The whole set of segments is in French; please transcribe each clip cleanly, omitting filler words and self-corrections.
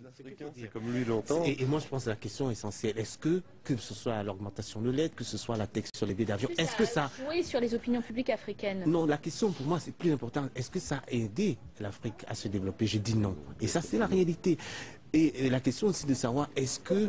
Africains, c'est comme lui l'entend. Et moi, je pense que la question essentielle, est-ce que ce soit l'augmentation de l'aide, que ce soit la taxe sur les billets d'avion, est-ce que ça a joué sur les opinions publiques africaines? Non, la question pour moi, c'est plus important. Est-ce que ça a aidé l'Afrique à se développer? Je dis non. Et ça, c'est la réalité. Et la question aussi de savoir, est-ce que...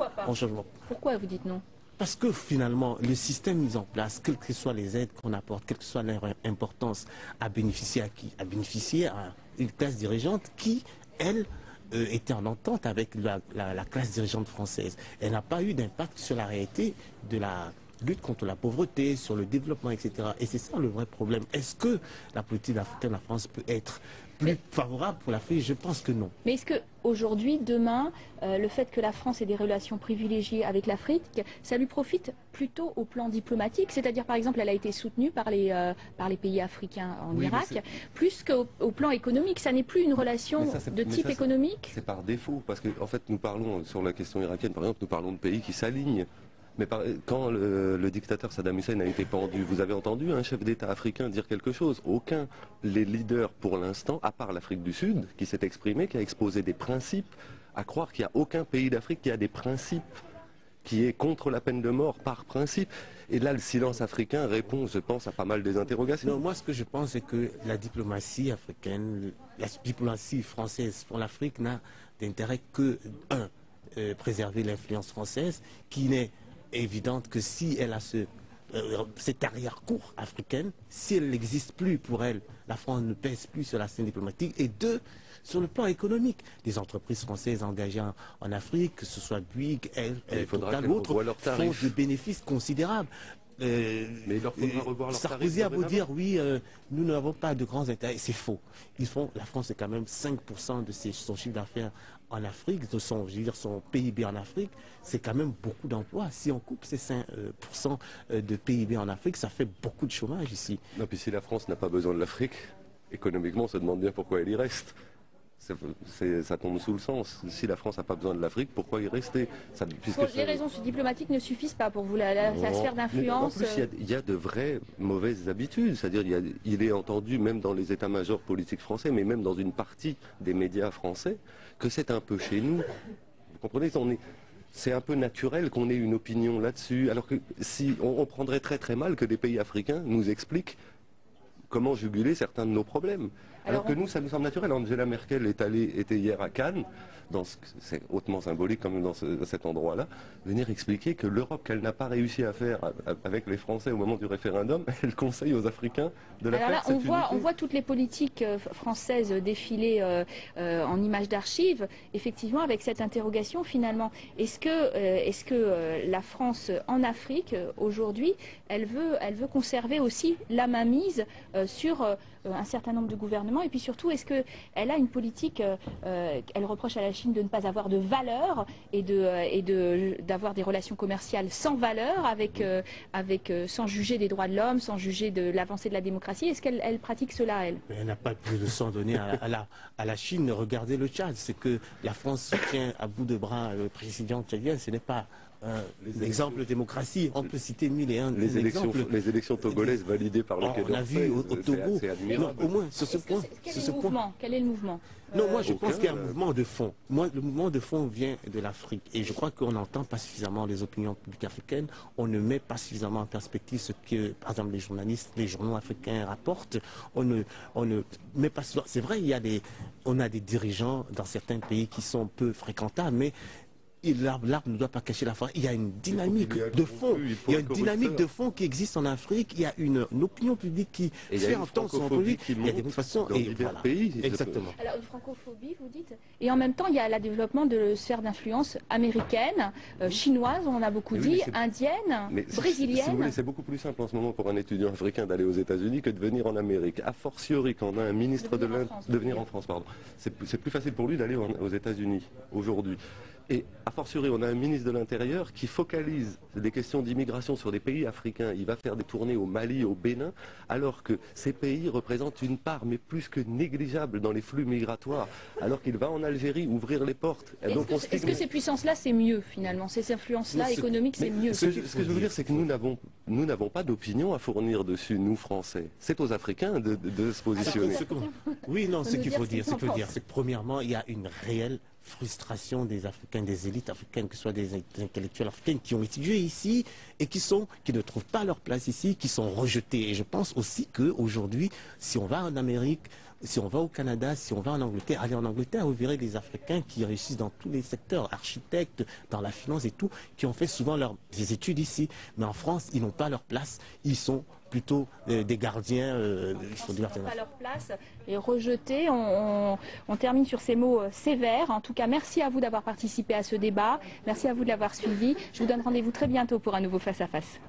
Pourquoi vous dites non? Parce que finalement, le système mis en place, quelles que soient les aides qu'on apporte, quelle que soit leur importance, a bénéficié à qui? A bénéficié à une classe dirigeante qui, elle, était en entente avec la classe dirigeante française. Elle n'a pas eu d'impact sur la réalité de la lutte contre la pauvreté, sur le développement, etc. Et c'est ça le vrai problème. Est-ce que la politique africaine de la France peut être plus favorable pour l'Afrique? Je pense que non. Mais est-ce qu'aujourd'hui, demain, le fait que la France ait des relations privilégiées avec l'Afrique, ça lui profite plutôt au plan diplomatique? C'est-à-dire, par exemple, elle a été soutenue par les pays africains en Irak, plus qu'au plan économique. Ça n'est plus une relation de type économique? C'est par défaut, parce qu'en fait, nous parlons, sur la question irakienne, par exemple, nous parlons de pays qui s'alignent. Mais quand le dictateur Saddam Hussein a été pendu, vous avez entendu un chef d'État africain dire quelque chose? Aucun. Les leaders, pour l'instant, à part l'Afrique du Sud, qui s'est exprimé, qui a exposé des principes, à croire qu'il n'y a aucun pays d'Afrique qui a des principes, qui est contre la peine de mort par principe. Et là, le silence africain répond, je pense, à pas mal des interrogations. Non, moi, ce que je pense, c'est que la diplomatie africaine, la diplomatie française pour l'Afrique n'a d'intérêt que, préserver l'influence française, qui n'est évidente que si elle a cette arrière-cour africaine, si elle n'existe plus pour elle, la France ne pèse plus sur la scène diplomatique. Et deux, sur le plan économique, des entreprises françaises engagées en Afrique, que ce soit Bouygues, Total ou autres, font de bénéfices considérables. Mais il leur faudra revoir leurs Sarkozy a beau dire oui, nous n'avons pas de grands intérêts, c'est faux. La France est quand même 5% de son chiffre d'affaires en Afrique, de son PIB en Afrique, c'est quand même beaucoup d'emplois. Si on coupe ces 5% de PIB en Afrique, ça fait beaucoup de chômage ici. Non, puis si la France n'a pas besoin de l'Afrique, économiquement, on se demande bien pourquoi elle y reste. Ça tombe sous le sens. Si la France n'a pas besoin de l'Afrique, pourquoi y rester? Les raisons diplomatiques ne suffisent pas pour vous, la sphère d'influence. En plus, il y a de vraies mauvaises habitudes. C'est-à-dire, il est entendu, même dans les états-majors politiques français, mais même dans une partie des médias français, que c'est un peu chez nous. Vous comprenez? C'est un peu naturel qu'on ait une opinion là-dessus. Alors que si on prendrait très très mal que des pays africains nous expliquent comment juguler certains de nos problèmes. Alors que nous, ça nous semble naturel. Angela Merkel était hier à Cannes, c'est hautement symbolique quand même dans cet endroit-là, venir expliquer que l'Europe qu'elle n'a pas réussi à faire avec les Français au moment du référendum, elle conseille aux Africains de la faire. Alors là, on voit toutes les politiques françaises défiler en images d'archives, effectivement, avec cette interrogation finalement. Est-ce que la France en Afrique, aujourd'hui, elle veut conserver aussi la mainmise sur un certain nombre de gouvernements, et puis surtout, est-ce qu'elle a une politique, elle reproche à la Chine de ne pas avoir de valeur et d'avoir des relations commerciales sans valeur, sans juger des droits de l'homme, sans juger de l'avancée de la démocratie. Est-ce qu'elle pratique cela, elle? Mais elle n'a pas plus de leçons données à la Chine. Regardez le Tchad, c'est que la France soutient à bout de bras le président tchadien, ce n'est pas l'exemple de démocratie. On peut citer mille et un exemples. Les élections togolaises validées par le Quai d'Orsay. On a vu au Togo. Non, au moins, sur ce point. Quel est le mouvement? Non, moi je pense qu'il y a un mouvement de fond. Moi, le mouvement de fond vient de l'Afrique. Et je crois qu'on n'entend pas suffisamment les opinions publiques africaines. On ne met pas suffisamment en perspective ce que, par exemple, les journalistes, les journaux africains rapportent. On ne met pas... C'est vrai, on a des dirigeants dans certains pays qui sont peu fréquentables, mais l'arbre ne doit pas cacher la forêt. Il y a une dynamique de fond. Il y a une dynamique de fond qui existe en Afrique. Il y a une opinion publique qui fait entendre son politique. Il y a des façons. Dans divers pays. Exactement. Alors, une francophobie, vous dites. Et en même temps, il y a le développement de sphères d'influence américaines, chinoises, on en a beaucoup dit, indiennes, brésiliennes. Si vous voulez, c'est beaucoup plus simple en ce moment pour un étudiant africain d'aller aux États-Unis que de venir en Amérique. A fortiori, quand on a un ministre de l'Inde, de venir en France, pardon. C'est plus facile pour lui d'aller aux États-Unis aujourd'hui. Et a fortiori, on a un ministre de l'Intérieur qui focalise des questions d'immigration sur des pays africains. Il va faire des tournées au Mali, au Bénin, alors que ces pays représentent une part, mais plus que négligeable dans les flux migratoires. Alors qu'il va en Algérie ouvrir les portes. Est-ce que ces puissances-là, c'est mieux finalement? Ces influences-là économiques, c'est mieux? Ce que je veux dire, c'est que nous nous n'avons pas d'opinion à fournir dessus, nous Français. C'est aux Africains de se positionner. Oui, non, ce qu'il faut dire, c'est que premièrement, il y a une réelle frustration des Africains, des élites africaines, que ce soit des intellectuels africains qui ont étudié ici et qui ne trouvent pas leur place ici, qui sont rejetés. Et je pense aussi qu'aujourd'hui, si on va en Amérique, si on va au Canada, si on va en Angleterre, allez en Angleterre, vous verrez des Africains qui réussissent dans tous les secteurs, architectes, dans la finance et tout, qui ont fait souvent des études ici. Mais en France, ils n'ont pas leur place, ils sont plutôt des gardiens. Ils n'ont pas leur place et rejetés. On termine sur ces mots sévères. En tout cas, merci à vous d'avoir participé à ce débat. Merci à vous de l'avoir suivi. Je vous donne rendez-vous très bientôt pour un nouveau Face à Face.